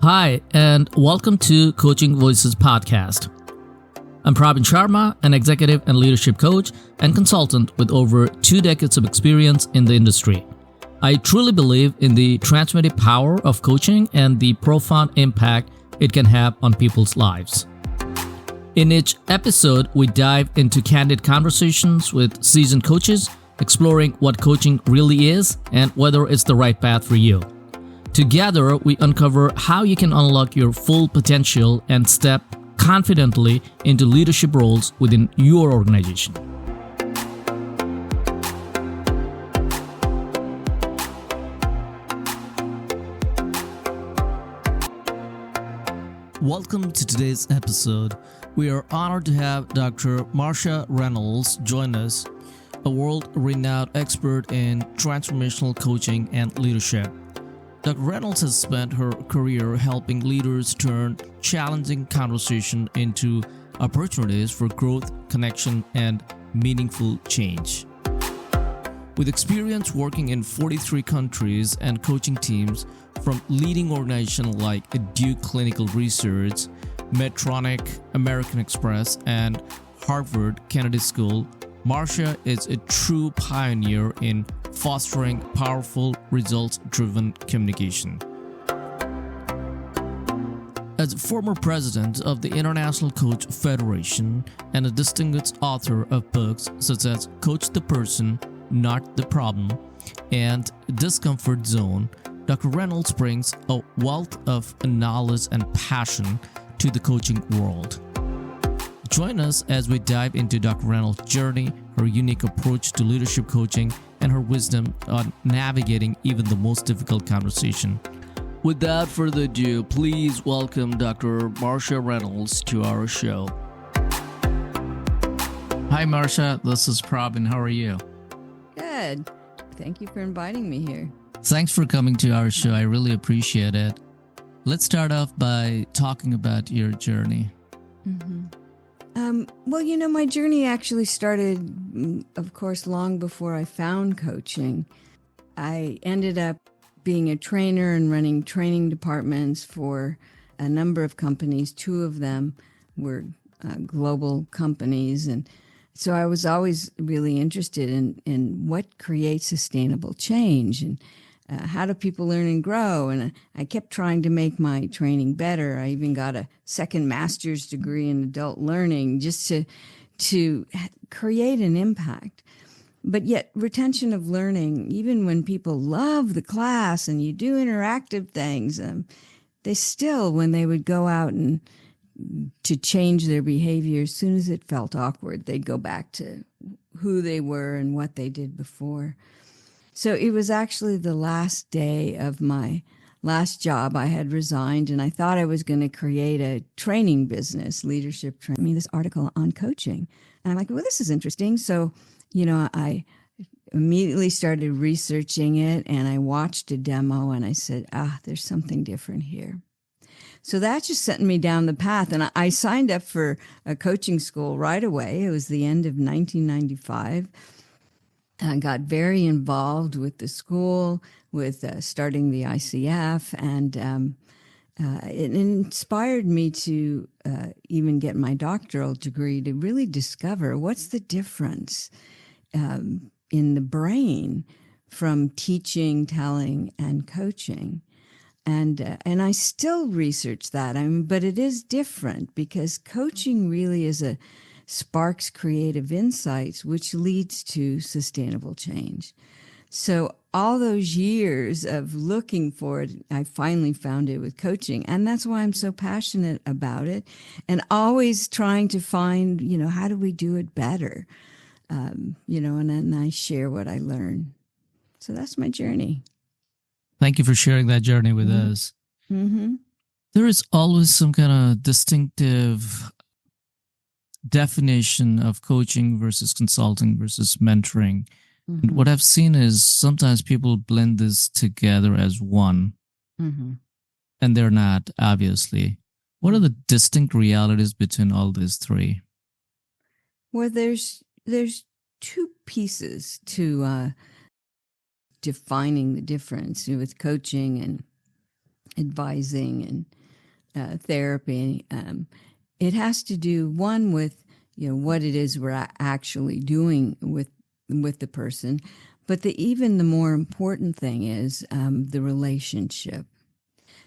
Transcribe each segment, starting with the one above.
Hi, and welcome to Coaching Voices Podcast. I'm Pravin Sharma, an executive and leadership coach and consultant with over 2 decades of experience in the industry. I truly believe in the transformative power of coaching and the profound impact it can have on people's lives. In each episode, we dive into candid conversations with seasoned coaches, exploring what coaching really is and whether it's the right path for you. Together, we uncover how you can unlock your full potential and step confidently into leadership roles within your organization. Welcome to today's episode. We are honored to have Dr. Marcia Reynolds join us, a world-renowned expert in transformational coaching and leadership. Dr. Reynolds has spent her career helping leaders turn challenging conversation into opportunities for growth, connection, and meaningful change. With experience working in 43 countries and coaching teams from leading organizations like Duke Clinical Research, Medtronic, American Express, and Harvard Kennedy School, Marcia is a true pioneer in fostering powerful, results-driven communication. As former president of the International Coach Federation and a distinguished author of books such as Coach the Person, Not the Problem, and Discomfort Zone, Dr. Reynolds brings a wealth of knowledge and passion to the coaching world. Join us as we dive into Dr. Reynolds' journey, her unique approach to leadership coaching, and her wisdom on navigating even the most difficult conversation. Without further ado, please welcome Dr. Marcia Reynolds to our show. Hi, Marcia. This is Pravin. How are you? Good. Thank you for inviting me here. Thanks for coming to our show. I really appreciate it. Let's start off by talking about your journey. My journey actually started, of course, long before I found coaching. I ended up being a trainer and running training departments for a number of companies. 2 of them were global companies. And so I was always really interested in what creates sustainable change and how do people learn and grow? And I kept trying to make my training better. I even got a second master's degree in adult learning just to create an impact. But yet retention of learning, even when people love the class and you do interactive things, they still, when they would go out and to change their behavior, as soon as it felt awkward, they'd go back to who they were and what they did before. So it was actually the last day of my last job. I had resigned and I thought I was going to create a training business, leadership training, this article on coaching. And I'm like, well, this is interesting. So, I immediately started researching it and I watched a demo and I said, there's something different here. So that just sent me down the path. And I signed up for a coaching school right away. It was the end of 1995. I got very involved with the school, with starting the ICF, and it inspired me to even get my doctoral degree to really discover what's the difference in the brain from teaching, telling, and coaching. And I still research that, but it is different because coaching really sparks creative insights, which leads to sustainable change. So all those years of looking for it, I finally found it with coaching. And that's why I'm so passionate about it and always trying to find, how do we do it better? And then I share what I learn. So that's my journey. Thank you for sharing that journey with us. Mm-hmm. There is always some kind of distinctive definition of coaching versus consulting versus mentoring. Mm-hmm. And what I've seen is sometimes people blend this together as one, and they're not, obviously. What are the distinct realities between all these three? Well, there's 2 pieces to defining the difference with coaching advising and therapy. It has to do, one, with what it is we're actually doing with the person, but even the more important thing is the relationship.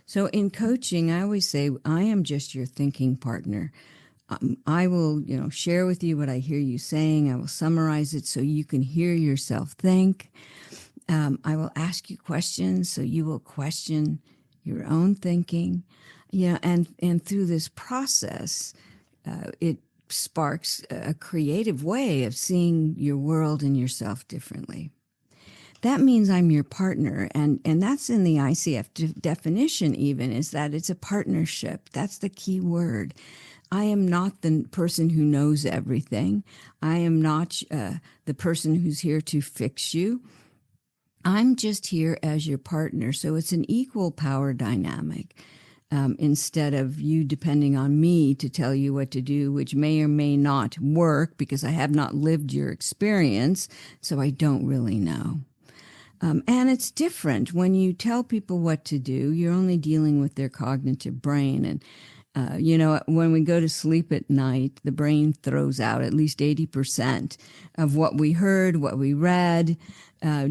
So in coaching, I always say, I am just your thinking partner. I will, share with you what I hear you saying. I will summarize it so you can hear yourself think. I will ask you questions so you will question your own thinking. And through this process, it sparks a creative way of seeing your world and yourself differently. That means I'm your partner, and that's in the ICF definition even, is that it's a partnership. That's the key word. I am not the person who knows everything. I am not the person who's here to fix you. I'm just here as your partner. So it's an equal power dynamic. Instead of you depending on me to tell you what to do, which may or may not work because I have not lived your experience, so I don't really know. And it's different. When you tell people what to do, you're only dealing with their cognitive brain. And, when we go to sleep at night, the brain throws out at least 80% of what we heard, what we read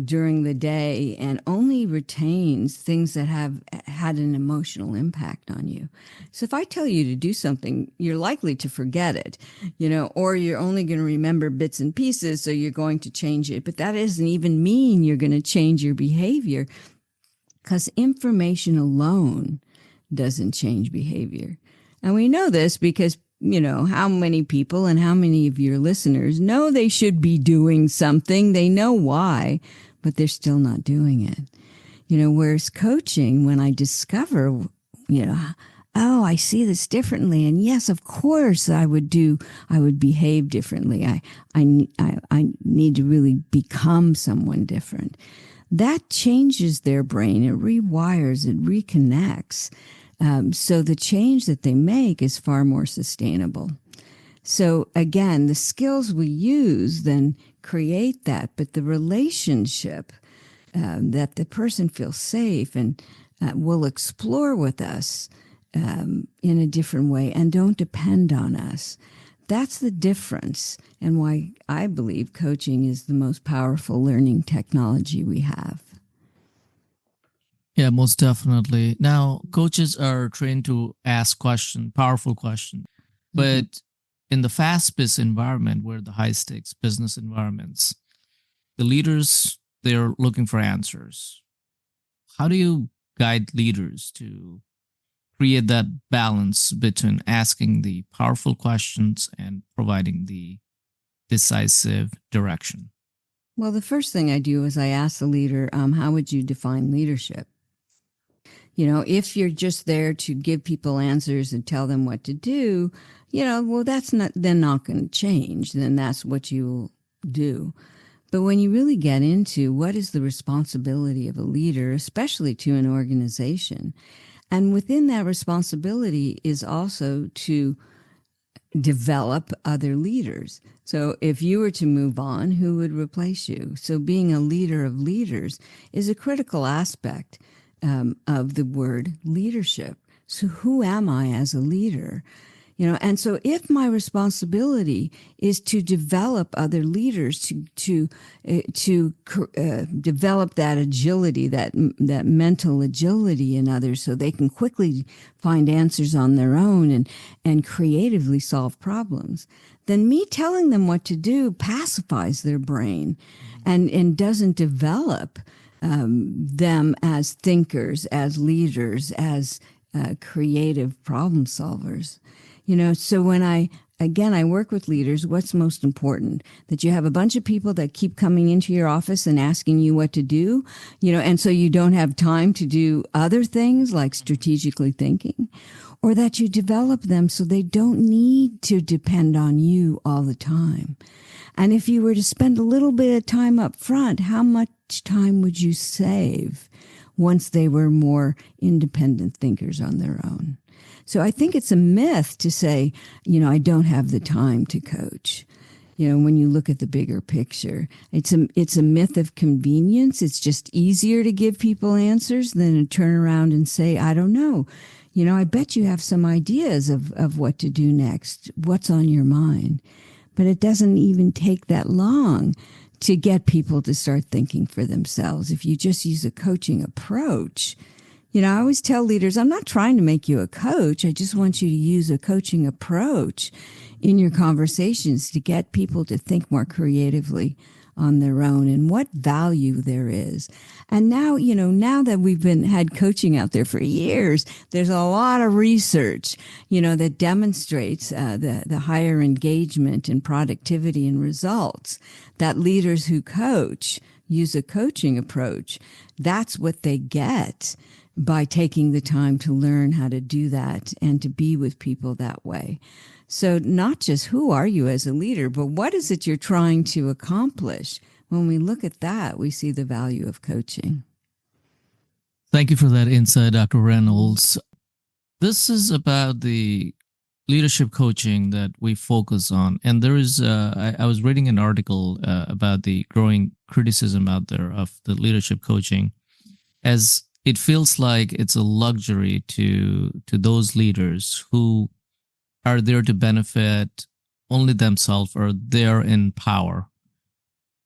during the day, and only retains things that have had an emotional impact on you. So if I tell you to do something, you're likely to forget it, or you're only going to remember bits and pieces, so you're going to change it. But that doesn't even mean you're going to change your behavior, because information alone doesn't change behavior. And we know this because, how many people and how many of your listeners know they should be doing something. They know why, but they're still not doing it. Whereas coaching, when I discover, oh, I see this differently. And yes, of course I would behave differently. I need to really become someone different. That changes their brain. It rewires, it reconnects. So the change that they make is far more sustainable. So again, the skills we use then create that, but the relationship that the person feels safe and will explore with us in a different way and don't depend on us. That's the difference, and why I believe coaching is the most powerful learning technology we have. Yeah, most definitely. Now, coaches are trained to ask powerful questions. But in the fast-paced environment, where the high-stakes business environments, the leaders, they're looking for answers. How do you guide leaders to create that balance between asking the powerful questions and providing the decisive direction? Well, the first thing I do is I ask the leader, how would you define leadership? If you're just there to give people answers and tell them what to do, well, that's not going to change. Then that's what you'll do. But when you really get into what is the responsibility of a leader, especially to an organization, and within that responsibility is also to develop other leaders. So if you were to move on, who would replace you? So being a leader of leaders is a critical aspect of the word leadership. So who am I as a leader? And so if my responsibility is to develop other leaders, to develop that agility, that mental agility in others, so they can quickly find answers on their own and creatively solve problems, then me telling them what to do pacifies their brain and doesn't develop them as thinkers, as leaders, as creative problem solvers. So when I work with leaders, what's most important? That you have a bunch of people that keep coming into your office and asking you what to do, and so you don't have time to do other things like strategically thinking, or that you develop them so they don't need to depend on you all the time. And if you were to spend a little bit of time up front, how much time would you save once they were more independent thinkers on their own? So I think it's a myth to say, I don't have the time to coach. when you look at the bigger picture. It's a myth of convenience. It's just easier to give people answers than to turn around and say, I don't know. I bet you have some ideas of what to do next. What's on your mind? But it doesn't even take that long to get people to start thinking for themselves. If you just use a coaching approach, I always tell leaders, I'm not trying to make you a coach. I just want you to use a coaching approach in your conversations to get people to think more creatively on their own and what value there is. And now, now that we've had coaching out there for years, there's a lot of research, that demonstrates the higher engagement and productivity and results that leaders who coach use a coaching approach. That's what they get by taking the time to learn how to do that and to be with people that way. So not just who are you as a leader, but what is it you're trying to accomplish? When we look at that, we see the value of coaching. Thank you for that insight, Dr. Reynolds. This is about the leadership coaching that we focus on. And there is, I was reading an article about the growing criticism out there of the leadership coaching, as it feels like it's a luxury to those leaders who are there to benefit only themselves, or they're in power.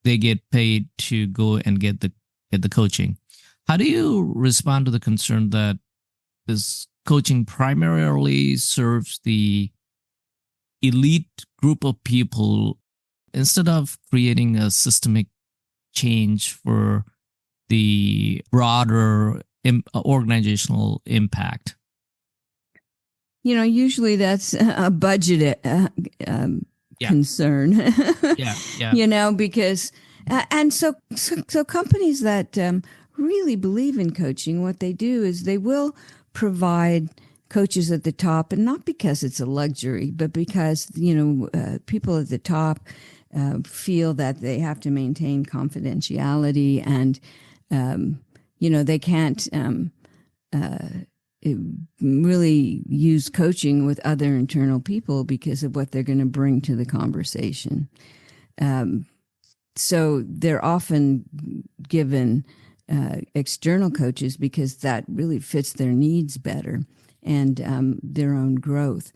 They get paid to go and get the coaching. How do you respond to the concern that this coaching primarily serves the elite group of people instead of creating a systemic change for the broader organizational impact? Usually that's a budget concern. Yeah. Because and so companies that really believe in coaching, what they do is they will provide coaches at the top, and not because it's a luxury, but because people at the top feel that they have to maintain confidentiality, and they can't really use coaching with other internal people because of what they're going to bring to the conversation. So they're often given external coaches because that really fits their needs better and their own growth.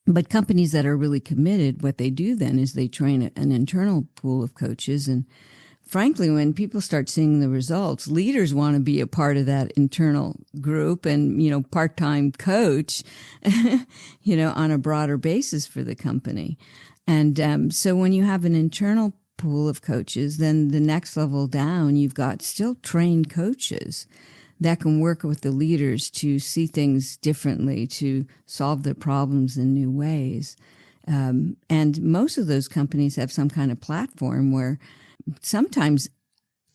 But companies that are really committed, what they do then is they train an internal pool of coaches. And frankly, when people start seeing the results, leaders want to be a part of that internal group and, part-time coach, on a broader basis for the company. And so when you have an internal pool of coaches, then the next level down, you've got still trained coaches that can work with the leaders to see things differently, to solve their problems in new ways. And most of those companies have some kind of platform where sometimes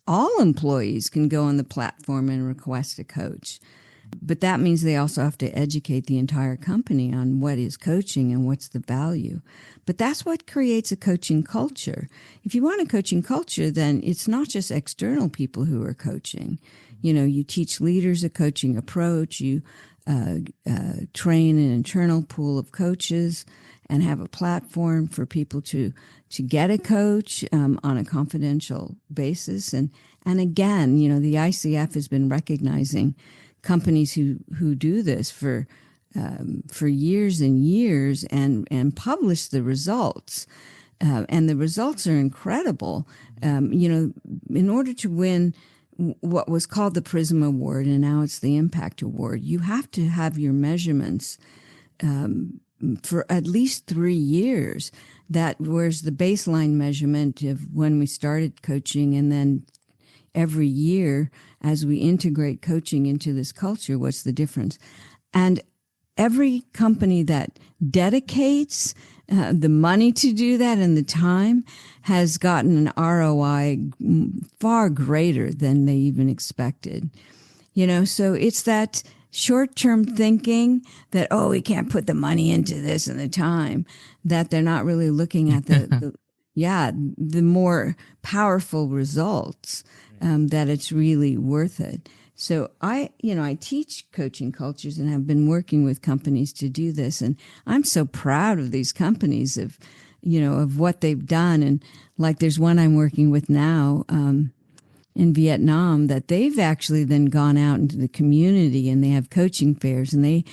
all employees can go on the platform and request a coach. But that means they also have to educate the entire company on what is coaching and what's the value. But that's what creates a coaching culture. If you want a coaching culture, then it's not just external people who are coaching. You teach leaders a coaching approach. You train an internal pool of coaches and have a platform for people to get a coach on a confidential basis. And again, the ICF has been recognizing companies who do this for years and years and publish the results. And the results are incredible. In order to win what was called the PRISM Award, and now it's the Impact Award, you have to have your measurements for at least 3 years. That where's the baseline measurement of when we started coaching, and then every year as we integrate coaching into this culture, what's the difference? And every company that dedicates the money to do that and the time has gotten an ROI far greater than they even expected. So it's that short-term thinking that, we can't put the money into this and the time, that they're not really looking at the more powerful results, that it's really worth it. So I teach coaching cultures and have been working with companies to do this. And I'm so proud of these companies of of what they've done. And like there's one I'm working with now in Vietnam that they've actually then gone out into the community and they have coaching fairs, and they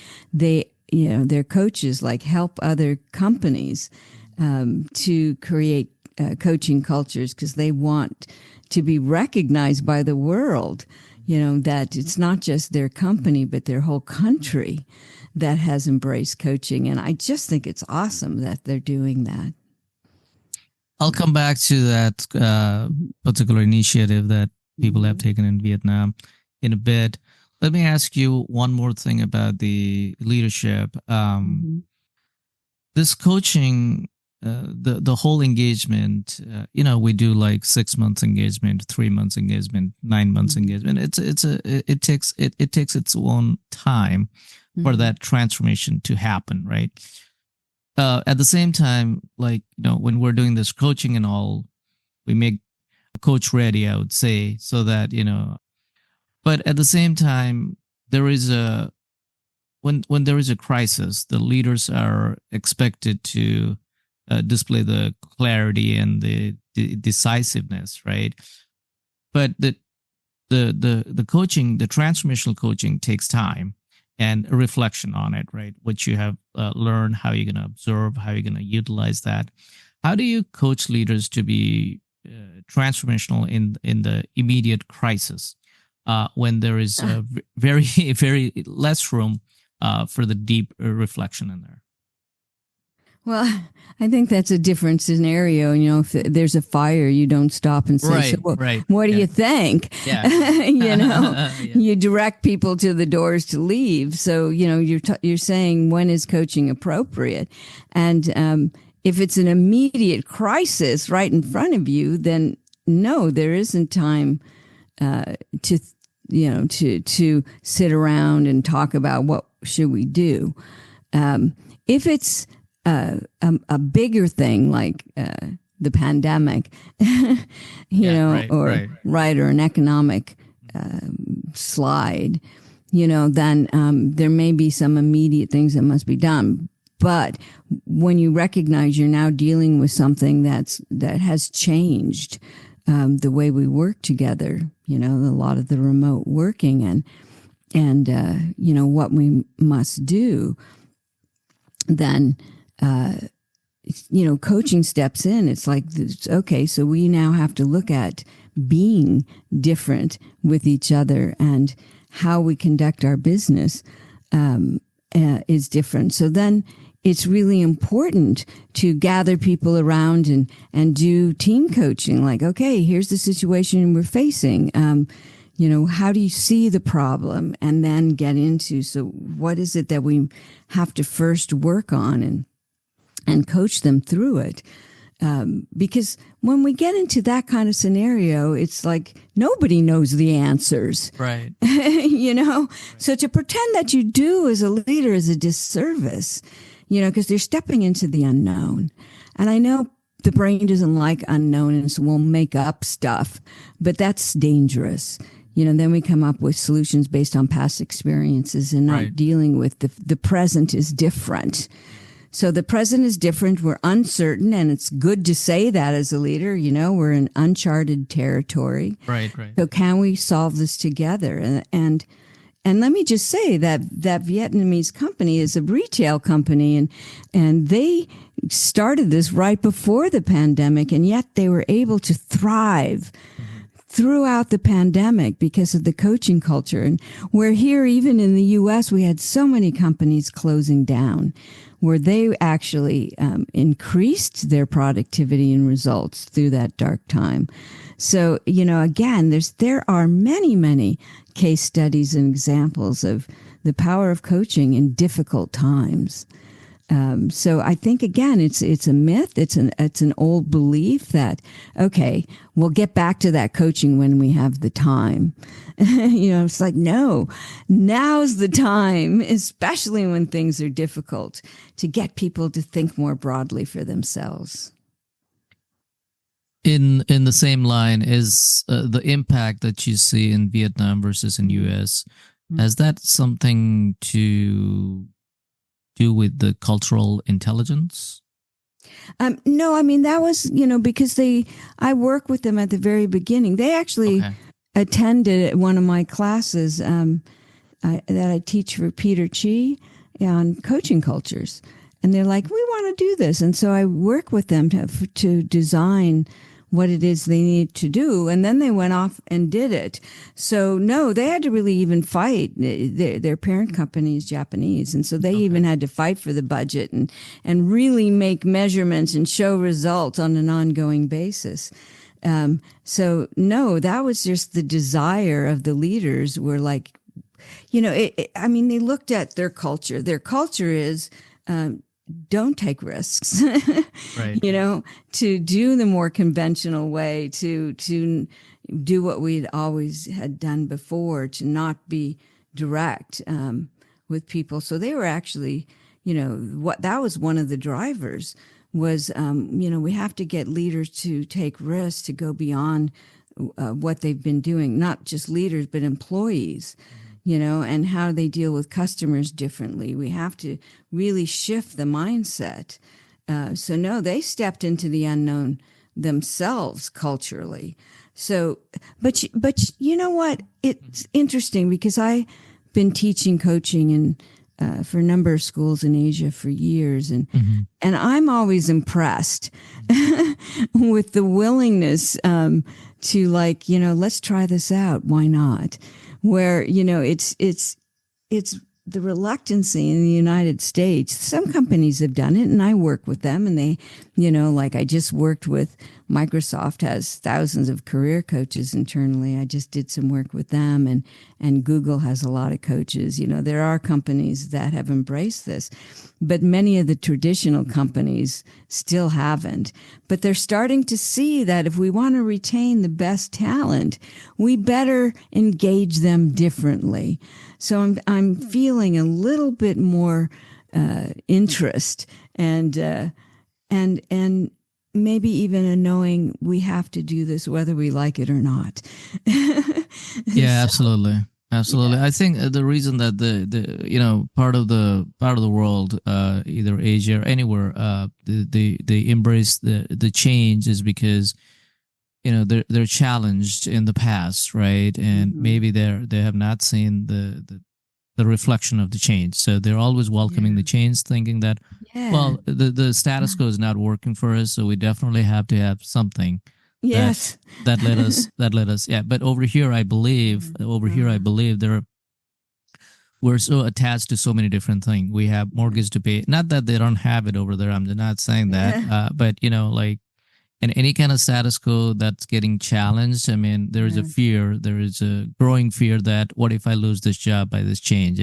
their coaches like help other companies to create coaching cultures, because they want to be recognized by the world, that it's not just their company, but their whole country that has embraced coaching. And I just think it's awesome that they're doing that. I'll come back to that particular initiative that people have taken in Vietnam in a bit. Let me ask you one more thing about the leadership. This coaching, the whole engagement, we do like 6 months engagement, 3 months engagement, 9 months engagement. It takes its own time for that transformation to happen, right? At the same time, like, when we're doing this coaching and all, we make a coach ready, I would say, so that, but at the same time, there is when there is a crisis, the leaders are expected to display the clarity and the decisiveness, right? But the coaching, the transformational coaching takes time and a reflection on it, right? What you have learned, how you're going to observe, how you're going to utilize that. How do you coach leaders to be transformational in the immediate crisis when there is very, very less room for the deep reflection in there? Well, I think that's a different scenario. If there's a fire, you don't stop and say, what do you think? Yeah. You direct people to the doors to leave. So, you're saying, when is coaching appropriate? And if it's an immediate crisis right in front of you, then no, there isn't time to sit around and talk about what should we do. If it's a bigger thing like the pandemic, or an economic slide, then there may be some immediate things that must be done. But when you recognize you're now dealing with something that has changed the way we work together, a lot of the remote working and what we must do, then coaching steps in. It's like, okay, so we now have to look at being different with each other, and how we conduct our business is different. So then it's really important to gather people around and do team coaching. Like, okay, here's the situation we're facing. How do you see the problem? And then get into, so what is it that we have to first work on and coach them through it. Because when we get into that kind of scenario, it's like nobody knows the answers. Right. So to pretend that you do as a leader is a disservice, because they're stepping into the unknown. And I know the brain doesn't like unknown, and so we'll make up stuff, but that's dangerous. Then we come up with solutions based on past experiences and not dealing with the present is different. So the present is different. We're uncertain, and it's good to say that as a leader. We're in uncharted territory. Right. So can we solve this together? And let me just say that Vietnamese company is a retail company, and they started this right before the pandemic, and yet they were able to thrive throughout the pandemic because of the coaching culture. And we're here, even in the U.S., we had so many companies closing down, where they actually increased their productivity and results through that dark time. So, again, there are many, many case studies and examples of the power of coaching in difficult times. So I think, again, it's a myth. It's an old belief that, okay, we'll get back to that coaching when we have the time. It's like, no, now's the time, especially when things are difficult, to get people to think more broadly for themselves. In the same line is the impact that you see in Vietnam versus in US. Has that something to do with the cultural intelligence? No, I mean, that was, because I work with them at the very beginning. They actually Okay. attended one of my classes that I teach for Peter Chi on coaching cultures. And they're like, we want to do this. And so I work with them to design what it is they need to do. And then they went off and did it. So no, they had to really even fight. Their parent company is Japanese. And so they even had to fight for the budget and really make measurements and show results on an ongoing basis. So no, that was just the desire of the leaders were like, I mean, they looked at their culture. Their culture is, don't take risks, Right. to do the more conventional way, to do what we'd always had done before, to not be direct with people. So they were actually, what that was one of the drivers was, we have to get leaders to take risks, to go beyond what they've been doing, not just leaders, but employees. And how they deal with customers differently. We have to really shift the mindset. So no, they stepped into the unknown themselves culturally. So, but you know what? It's interesting because I've been teaching coaching for a number of schools in Asia for years, and I'm always impressed with the willingness to let's try this out. Why not? Where it's the reluctancy in the United States. Some companies have done it, and I work with them, and they, like I just worked with Microsoft has thousands of career coaches internally. I just did some work with them, and Google has a lot of coaches. There are companies that have embraced this, but many of the traditional companies still haven't. But they're starting to see that if we want to retain the best talent, we better engage them differently. So I'm feeling a little bit more interest and maybe even a knowing we have to do this whether we like it or not. Yeah, absolutely. Absolutely. Yeah. I think the reason that the part of the world, either Asia or anywhere, they embrace the change is because they're challenged in the past, right? And maybe they have not seen the reflection of the change, so they're always welcoming the change, thinking that well, the status quo is not working for us, so we definitely have to have something that let us yeah. But over here I believe we're so attached to so many different things. We have mortgage to pay, not that they don't have it over there, I'm not saying that, but in any kind of status quo that's getting challenged, I mean, there is there is a growing fear that what if I lose this job by this change,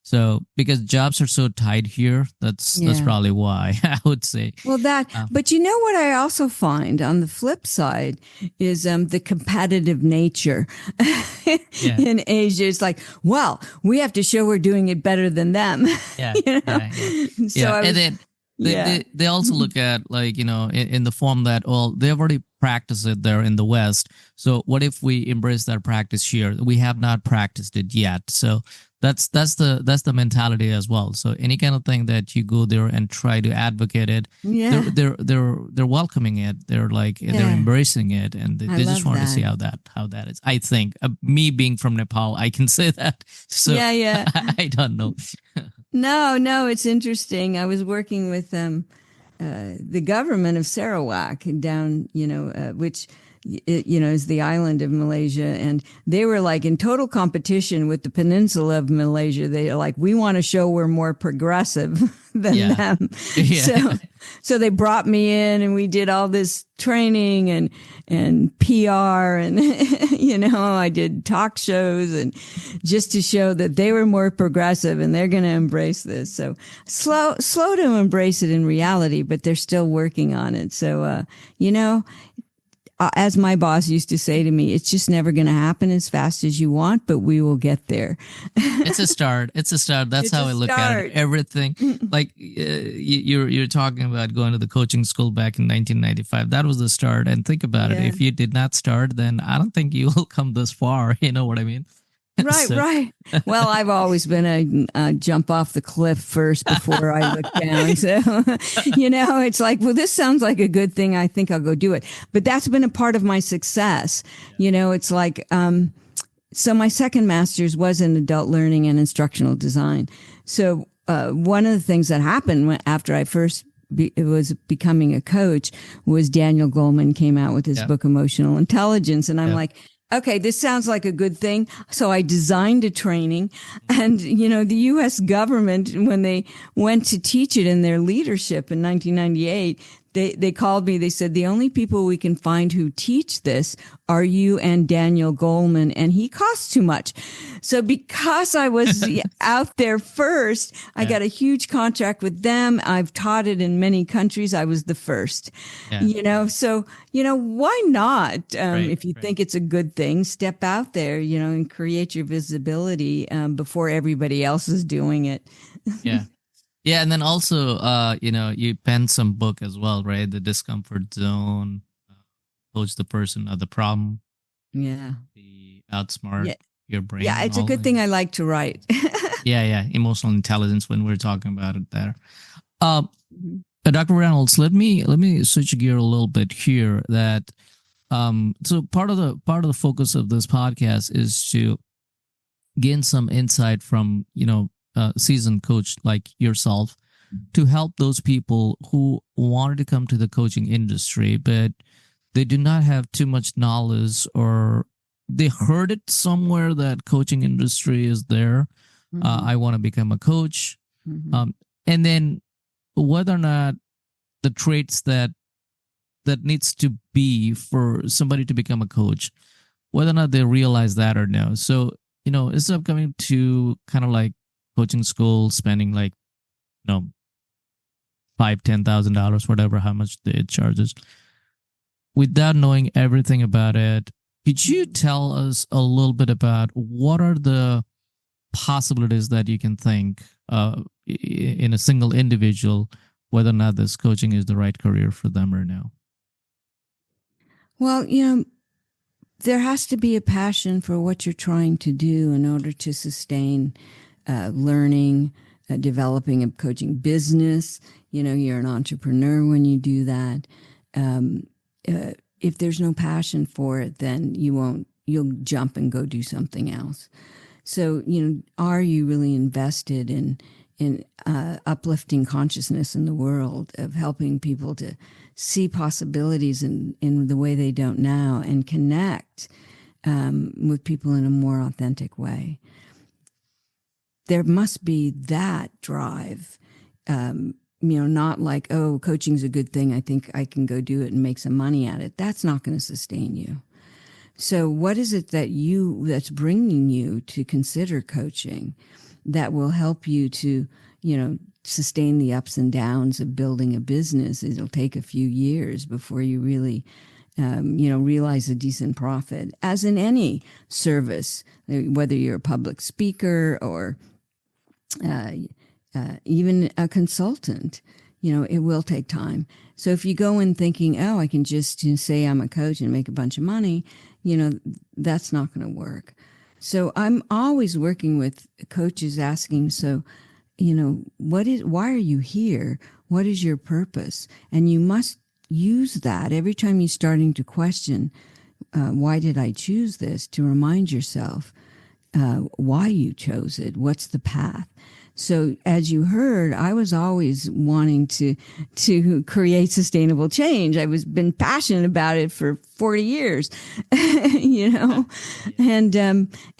So because jobs are so tight here, that's probably why I would say. Well, but you know what I also find on the flip side is the competitive nature in Asia. It's like, well, we have to show we're doing it better than them. Yeah, So and then they also look at in the form that they've already practiced it there in the West. So what if we embrace that practice here? We have not practiced it yet. So that's the mentality as well. So any kind of thing that you go there and try to advocate it, they're welcoming it. They're they're embracing it, and they just want to see how that is. I think me being from Nepal, I can say that. So I don't know. No, it's interesting. I was working with the government of Sarawak down, which is the island of Malaysia, and they were in total competition with the peninsula of Malaysia. They are we want to show we're more progressive than them. So they brought me in, and we did all this training and PR, and I did talk shows, and just to show that they were more progressive and they're going to embrace this. So slow to embrace it in reality, but they're still working on it. So as my boss used to say to me, it's just never going to happen as fast as you want, but we will get there. It's a start. That's how I look at it. Everything. You're talking about going to the coaching school back in 1995. That was the start. And think about it. If you did not start, then I don't think you will come this far. You know what I mean? Right, So, right. Well, I've always been a jump off the cliff first before I look down. So, it's like, well, this sounds like a good thing. I think I'll go do it. But that's been a part of my success. It's like, so my second master's was in adult learning and instructional design. So, one of the things that happened after I first was becoming a coach was Daniel Goleman came out with his book, Emotional Intelligence. And I'm like, okay, this sounds like a good thing. So I designed a training, and, the U.S. government, when they went to teach it in their leadership in 1998, they called me. They said, the only people we can find who teach this are you and Daniel Goleman, and he costs too much. So because I was out there first, I got a huge contract with them. I've taught it in many countries. I was the first, so, why not? If you think it's a good thing, step out there, and create your visibility before everybody else is doing it. Yeah. Yeah, and then also, you penned some book as well, right? The Discomfort Zone, Coach the Person of the Problem. Yeah. The Outsmart Your Brain. Yeah, it's a good thing I like to write. Yeah. Emotional intelligence when we're talking about it there. Dr. Reynolds, let me switch gear a little bit here. That so part of the focus of this podcast is to gain some insight from seasoned coach like yourself to help those people who wanted to come to the coaching industry, but they do not have too much knowledge, or they heard it somewhere that coaching industry is there. I want to become a coach. And then whether or not the traits that needs to be for somebody to become a coach, whether or not they realize that or no. So, instead of coming to kind of like coaching school, spending like, $5,000-$10,000, whatever, how much it charges, without knowing everything about it, could you tell us a little bit about what are the possibilities that you can think in a single individual, whether or not this coaching is the right career for them or no? Well, there has to be a passion for what you're trying to do in order to sustain learning, developing a coaching business. You're an entrepreneur when you do that. If there's no passion for it, then you'll jump and go do something else. So, are you really invested in uplifting consciousness in the world, of helping people to see possibilities in the way they don't now, and connect with people in a more authentic way? There must be that drive, not like, oh, coaching's a good thing, I think I can go do it and make some money at it. That's not going to sustain you. So what is it that's bringing you to consider coaching that will help you to, sustain the ups and downs of building a business? It'll take a few years before you really, realize a decent profit, as in any service, whether you're a public speaker or even a consultant. It will take time. So if you go in thinking, oh, I can just say I'm a coach and make a bunch of money, that's not going to work. So I'm always working with coaches asking, so, why are you here? What is your purpose? And you must use that every time you're starting to question, why did I choose this? To remind yourself why you chose it. What's the path? So as you heard, I was always wanting to create sustainable change. I was been passionate about it for 40 years, and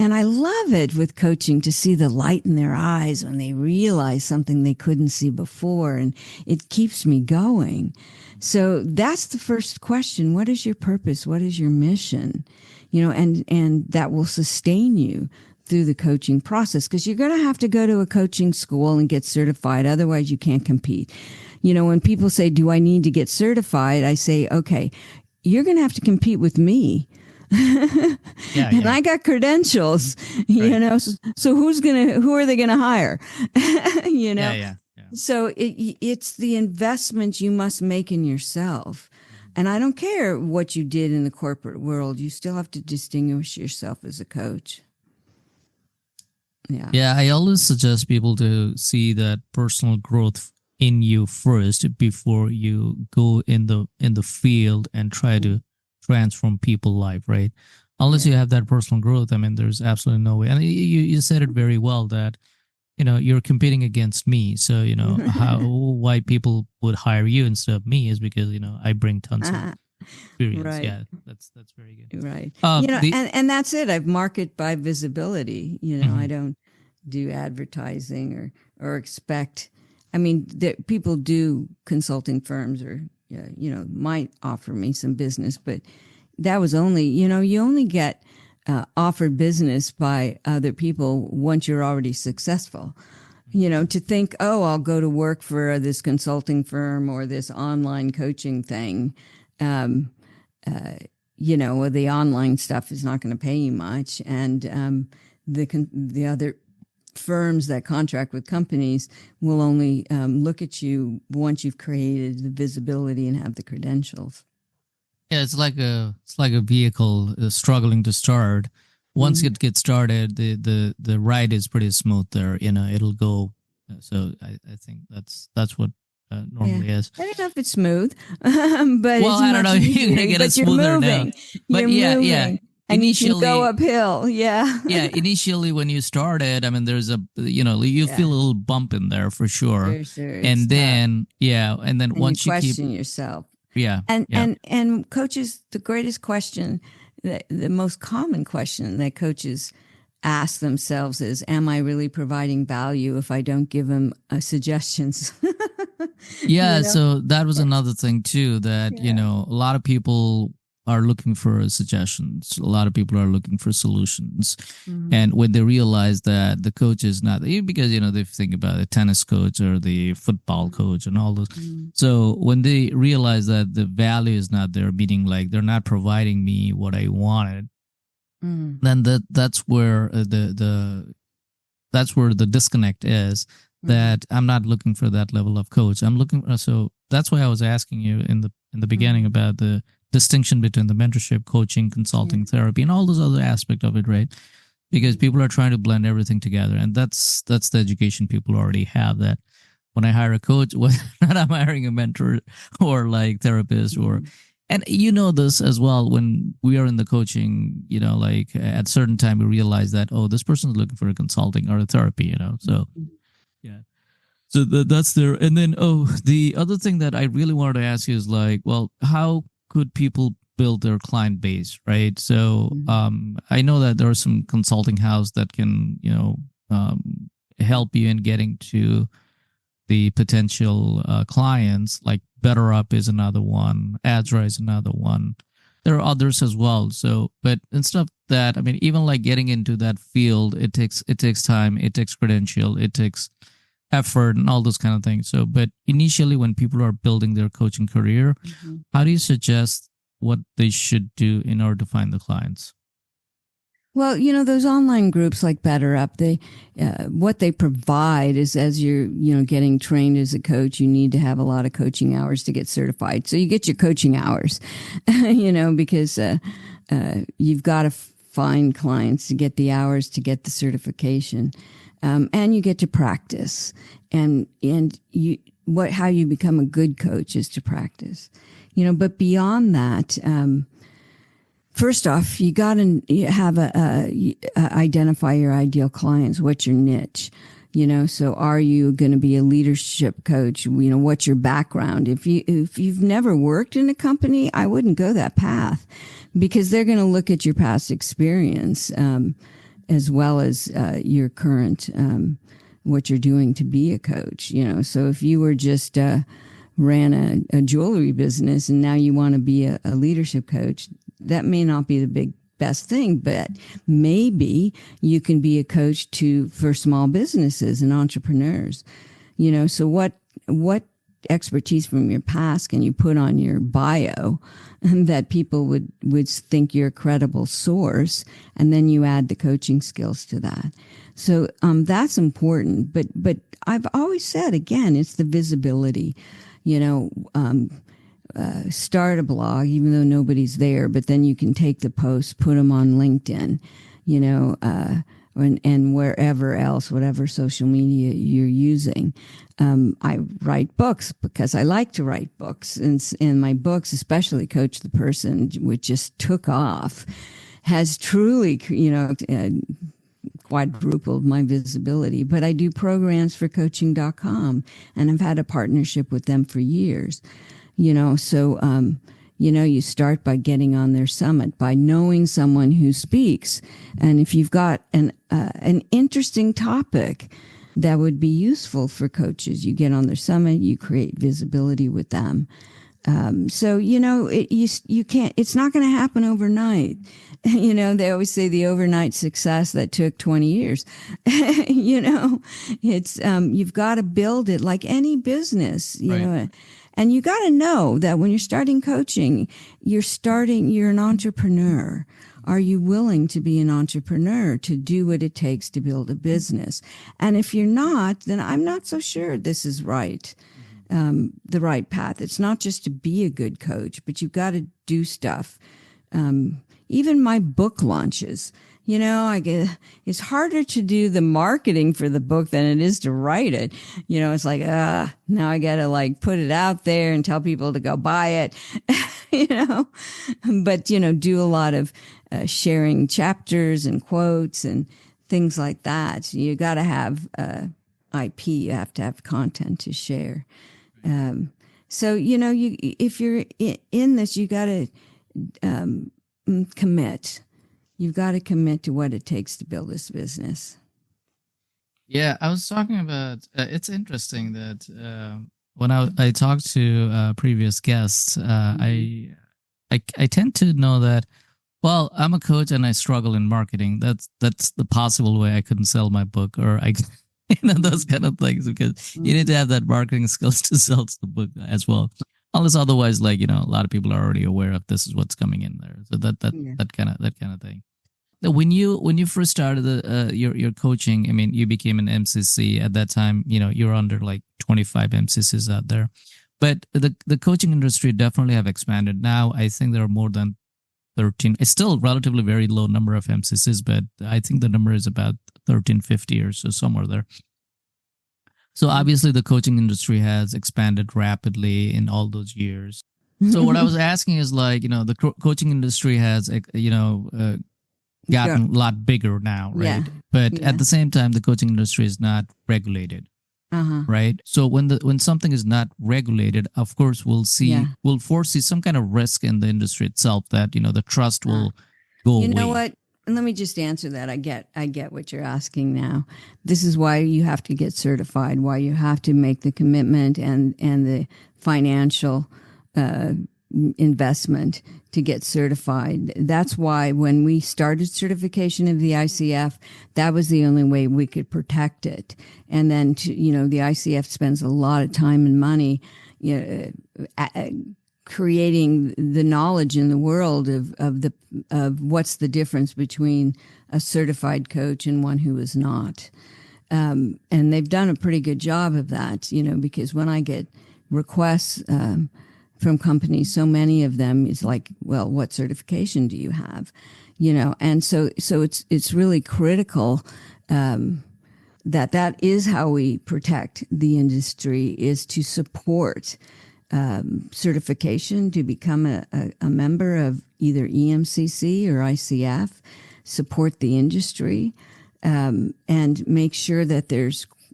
I love it with coaching to see the light in their eyes when they realize something they couldn't see before. And it keeps me going. So that's the first question. What is your purpose? What is your mission? And that will sustain you through the coaching process, because you're going to have to go to a coaching school and get certified. Otherwise, you can't compete. When people say, do I need to get certified? I say, okay, you're going to have to compete with me. And I got credentials, so who are they going to hire? So it's the investment you must make in yourself. And I don't care what you did in the corporate world. You still have to distinguish yourself as a coach. Yeah. Yeah, I always suggest people to see that personal growth in you first before you go in the field and try to transform people's life, right? Unless Yeah. you have that personal growth, I mean, there's absolutely no way. And you said it very well that you're competing against me, so how why people would hire you instead of me is because I bring tons of experience. Right. Yeah, that's very good. Right. The And that's it. I've market by visibility. I Mhm. don't do advertising or expect. I mean, people do consulting firms or might offer me some business, but that was only you only get offered business by other people once you're already successful. To think, oh, I'll go to work for this consulting firm or this online coaching thing. Um, well, the online stuff is not going to pay you much, and the other firms that contract with companies will only look at you once you've created the visibility and have the credentials. Yeah, it's like a vehicle struggling to start. Once Mm-hmm. it gets started, the ride is pretty smooth there. It'll go. So I think that's what Yeah. normally is. I don't know if it's smooth, but Well, it's I don't much know. You're gonna easier. get it But you're smoother now, moving. but You're yeah. moving. And you can go Initially, uphill. Yeah. yeah, initially when you started, I mean, there's you feel Yeah. a little bump in there for sure, Sure. It's and tough. then and then And you once you keep, question yourself. yeah, And yeah. and and coaches, the greatest question, the most common question that coaches ask themselves is, "Am I really providing value if I don't give them suggestions?" you Yeah, know? so that was another thing too that, Yeah. a lot of people are looking for suggestions. A lot of people are looking for solutions. Mhm. And when they realize that the coach is not, because, they think about the tennis coach or the football coach and all those. Mhm. So when they realize that the value is not there, meaning like they're not providing me what I wanted, Mhm. then that's where that's where the disconnect is, Mhm. that I'm not looking for that level of coach. I'm looking so that's why I was asking you in the beginning Mhm. about the distinction between the mentorship, coaching, Yeah. consulting, therapy, and all those other aspects of it, right? Because Mhm. people are trying to blend everything together, and that's the education people already have. That when I hire a coach, whether or not I'm hiring a mentor or like therapist or Mhm. and you know this as well when we are in the coaching, like at certain time we realize that, oh, this person is looking for a consulting or a therapy, so yeah. So that's there. And then, oh, the other thing that I really wanted to ask you is like, well, how could people build their client base, right? So Mhm. I know that there are some consulting house that can, help you in getting to the potential clients. Like BetterUp is another one, Adsra is another one. There are others as well. So, but instead of that, I mean, even like getting into that field, it takes time, it takes credential, it takes effort, and all those kind of things. So, but initially, when people are building their coaching career, Mhm. how do you suggest what they should do in order to find the clients? Well, those online groups like BetterUp, what they provide is, as you're, getting trained as a coach, you need to have a lot of coaching hours to get certified. So you get your coaching hours, because you've got to find clients to get the hours to get the certification, and you get to practice. And how you become a good coach is to practice, But beyond that. First off, you got to have identify your ideal clients. What's your niche? So are you going to be a leadership coach? What's your background? If you've never worked in a company, I wouldn't go that path, because they're going to look at your past experience, as well as your current, what you're doing to be a coach. So if you were just ran a jewelry business and now you want to be a leadership coach, that may not be the best thing, but maybe you can be a coach for small businesses and entrepreneurs. So what expertise from your past can you put on your bio that people would think you're a credible source, and then you add the coaching skills to that. So that's important. But I've always said, again, it's the visibility. You know, start a blog, even though nobody's there, but then you can take the posts, put them on LinkedIn, you know, and wherever else, whatever social media you're using. I write books because I like to write books, and my books, especially Coach the Person, which just took off, has truly, quadrupled my visibility. But I do programs for coaching.com, and I've had a partnership with them for years. So you start by getting on their summit, by knowing someone who speaks. And if you've got an interesting topic that would be useful for coaches, you get on their summit, you create visibility with them. You can't, it's not going to happen overnight. They always say the overnight success that took 20 years. It's, you've got to build it like any business, Right. and you got to know that when you're starting coaching, you're an entrepreneur. Are you willing to be an entrepreneur, to do what it takes to build a business? And if you're not, then I'm not so sure this is right. The right path. It's not just to be a good coach, but you've got to do stuff. Even my book launches, it's harder to do the marketing for the book than it is to write it. It's like, now I got to put it out there and tell people to go buy it, but, do a lot of sharing chapters and quotes and things like that. You got to have IP, you have to have content to share. If you're in this, you got to commit. You've got to commit to what it takes to build this business. Yeah, I was talking about. It's interesting that when I talked to previous guests, I tend to know that. Well, I'm a coach and I struggle in marketing. That's the possible way I couldn't sell my book, or those kind of things, because you need to have that marketing skills to sell the book as well. Unless otherwise, a lot of people are already aware of this is what's coming in there. So that kind of thing. Now, when you first started your coaching, I mean, you became an MCC at that time. You're under 25 MCCs out there, but the coaching industry definitely have expanded. Now I think there are more than 13. It's still a relatively very low number of MCCs, but I think the number is about 1350 or so, somewhere there. So obviously the coaching industry has expanded rapidly in all those years. So what I was asking is the coaching industry has, gotten a lot bigger now, right? Yeah. But at the same time, the coaching industry is not regulated. Right. So when something is not regulated, of course, we'll foresee some kind of risk in the industry itself that, the trust will go away. You know what? Let me just answer that. I get what you're asking now. This is why you have to get certified, why you have to make the commitment and the financial investment to get certified. That's why when we started certification of the ICF, that was the only way we could protect it. And then, the ICF spends a lot of time and money, creating the knowledge in the world of what's the difference between a certified coach and one who is not. And they've done a pretty good job of that, because when I get requests from companies, so many of them is like, well, what certification do you have? And so it's really critical that is how we protect the industry, is to support certification, to become a member of either EMCC or ICF, support the industry, and make sure that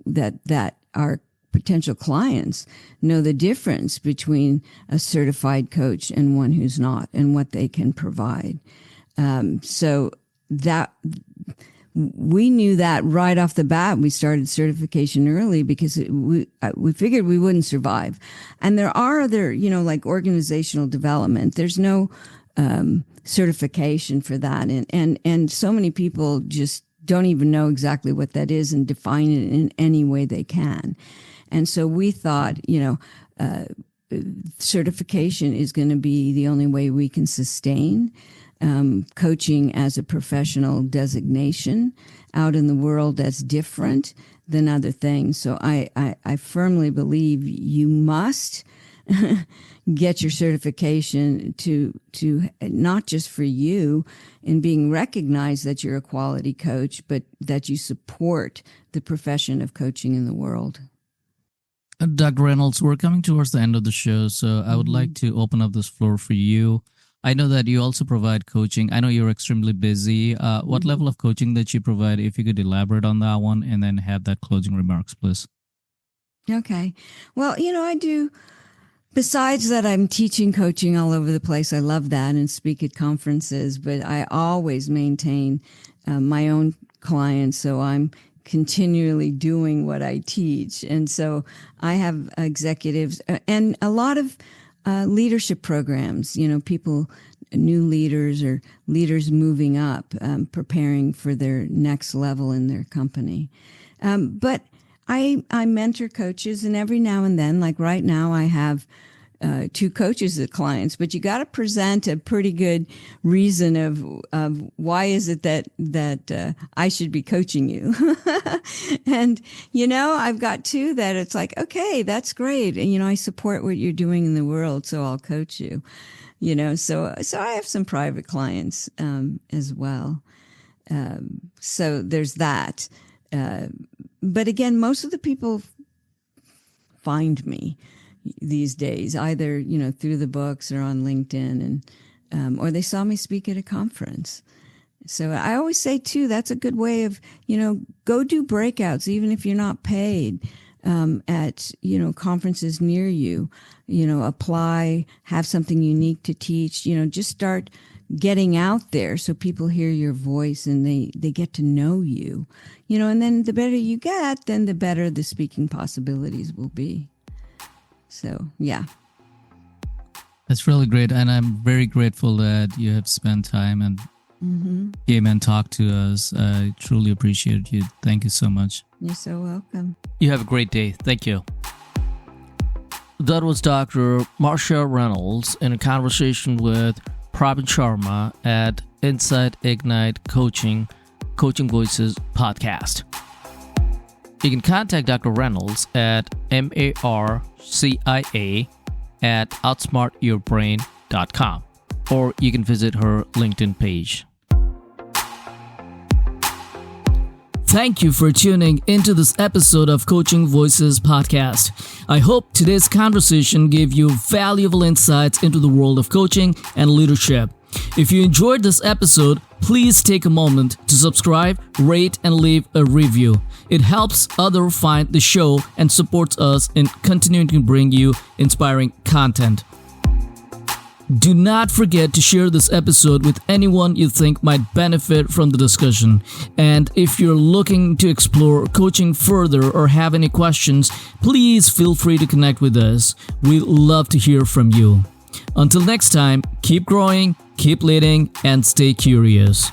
that our potential clients know the difference between a certified coach and one who's not, and what they can provide. So that we knew that right off the bat. We started certification early because we figured we wouldn't survive. And there are other, like organizational development. There's no certification for that, and so many people just don't even know exactly what that is and define it in any way they can. And so we thought, certification is going to be the only way we can sustain coaching as a professional designation out in the world that's different than other things. So I firmly believe you must get your certification to not just for you in being recognized that you're a quality coach, but that you support the profession of coaching in the world. Dr. Reynolds, we're coming towards the end of the show, so I would like to open up this floor for you. I know that you also provide coaching. I know you're extremely busy. What level of coaching that you provide, if you could elaborate on that one, and then have that closing remarks, please. Okay. Well, I do, besides that, I'm teaching coaching all over the place. I love that and speak at conferences, but I always maintain my own clients. So I'm continually doing what I teach. And so I have executives and a lot of leadership programs, people, new leaders or leaders moving up, preparing for their next level in their company. But I mentor coaches, and every now and then, like right now, I have 2 coaches as clients, but you got to present a pretty good reason of why is it that I should be coaching you. And, I've got 2 that it's like, okay, that's great. And, I support what you're doing in the world, so I'll coach you, so I have some private clients, as well. So there's that. But again, most of the people find me these days, either, through the books or on LinkedIn, and or they saw me speak at a conference. So I always say too, that's a good way of, go do breakouts, even if you're not paid, at, conferences near you, apply, have something unique to teach, just start getting out there so people hear your voice and they get to know you, and then the better you get, then the better the speaking possibilities will be. So, yeah. That's really great. And I'm very grateful that you have spent time and came and talked to us. I truly appreciate you. Thank you so much. You're so welcome. You have a great day. Thank you. That was Dr. Marcia Reynolds in a conversation with Pravin Sharma at Insight Ignite Coaching Voices podcast. You can contact Dr. Reynolds at marcia@outsmartyourbrain.com, or you can visit her LinkedIn page. Thank you for tuning into this episode of Coaching Voices podcast. I hope today's conversation gave you valuable insights into the world of coaching and leadership. If you enjoyed this episode, please take a moment to subscribe, rate, and leave a review. It helps others find the show and supports us in continuing to bring you inspiring content. Do not forget to share this episode with anyone you think might benefit from the discussion. And if you're looking to explore coaching further or have any questions, please feel free to connect with us. We'd love to hear from you. Until next time, keep growing, keep leading, and stay curious.